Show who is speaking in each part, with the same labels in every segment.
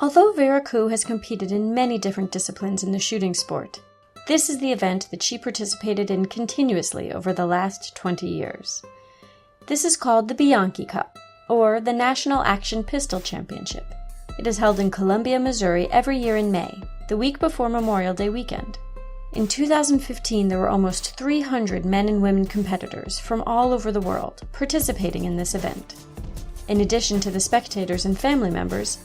Speaker 1: Although Vera Koo has competed in many different disciplines in the shooting sport, this is the event that she participated in continuously over the last 20 years. This is called the Bianchi Cup, or the National Action Pistol Championship. It is held in Columbia, Missouri every year in May, the week before Memorial Day weekend. In 2015, there were almost 300 men and women competitors from all over the world participating in this event. In addition to the spectators and family members,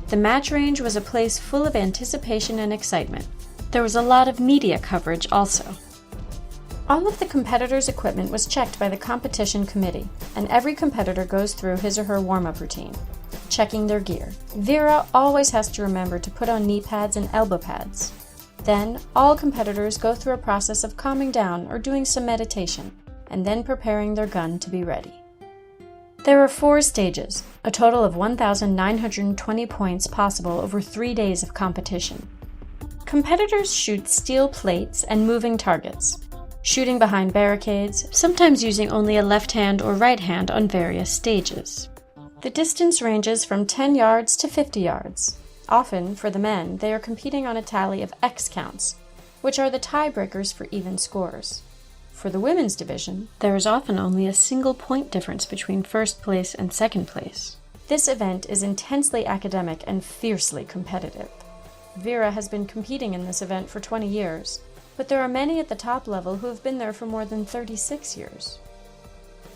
Speaker 1: the match range was a place full of anticipation and excitement. There was a lot of media coverage also. All of the competitors' equipment was checked by the competition committee, and every competitor goes through his or her warm-up routine, checking their gear. Vera always has to remember to put on knee pads and elbow pads. Then, all competitors go through a process of calming down or doing some meditation, and then preparing their gun to be ready. There are 4 stages, a total of 1,920 points possible over 3 days of competition. Competitors shoot steel plates and moving targets, shooting behind barricades, sometimes using only a left hand or right hand on various stages. The distance ranges from 10 yards to 50 yards. Often, for the men, they are competing on a tally of X counts, which are the tiebreakers for even scores. For the women's division, there is often only a single point difference between first place and second place. This event is intensely academic and fiercely competitive. Vera has been competing in this event for 20 years, but there are many at the top level who have been there for more than 36 years.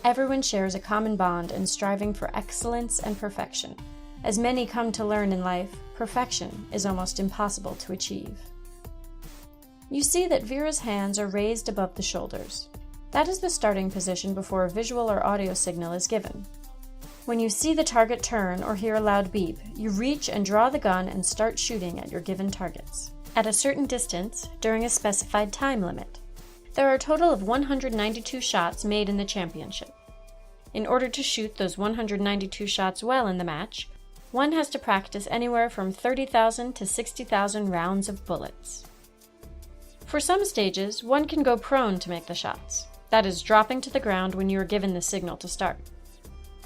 Speaker 1: Everyone shares a common bond in striving for excellence and perfection. As many come to learn in life, perfection is almost impossible to achieve. You see that Vera's hands are raised above the shoulders. That is the starting position before a visual or audio signal is given. When you see the target turn or hear a loud beep, you reach and draw the gun and start shooting at your given targets, at a certain distance during a specified time limit. There are a total of 192 shots made in the championship. In order to shoot those 192 shots well in the match, one has to practice anywhere from 30,000 to 60,000 rounds of bullets. For some stages, one can go prone to make the shots. That is, dropping to the ground when you are given the signal to start.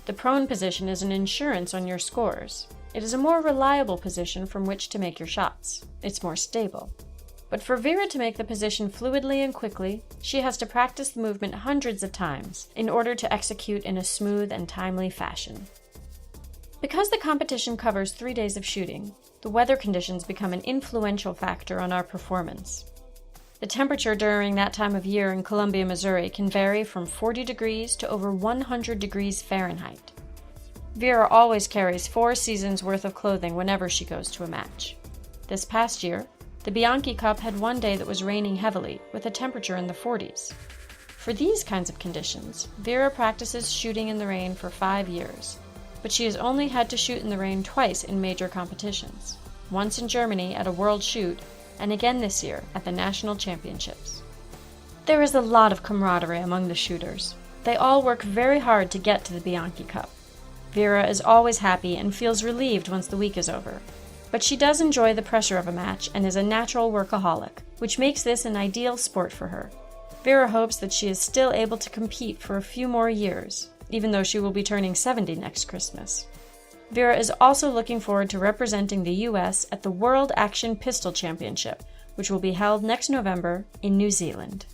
Speaker 1: The prone position is an insurance on your scores. It is a more reliable position from which to make your shots. It's more stable. But for Vera to make the position fluidly and quickly, she has to practice the movement hundreds of times in order to execute in a smooth and timely fashion. Because the competition covers 3 days of shooting, the weather conditions become an influential factor on our performance. The temperature during that time of year in Columbia, Missouri can vary from 40 degrees to over 100 degrees Fahrenheit. Vera always carries 4 seasons worth of clothing whenever she goes to a match. This past year, the Bianchi Cup had one day that was raining heavily, with a temperature in the 40s. For these kinds of conditions, Vera practices shooting in the rain for 5 years, but she has only had to shoot in the rain twice in major competitions, once in Germany at a World Shoot, and again this year at the National Championships. There is a lot of camaraderie among the shooters. They all work very hard to get to the Bianchi Cup. Vera is always happy and feels relieved once the week is over. But she does enjoy the pressure of a match and is a natural workaholic, which makes this an ideal sport for her. Vera hopes that she is still able to compete for a few more years, even though she will be turning 70 next Christmas. Vera is also looking forward to representing the U.S. at the World Action Pistol Championship, which will be held next November in New Zealand.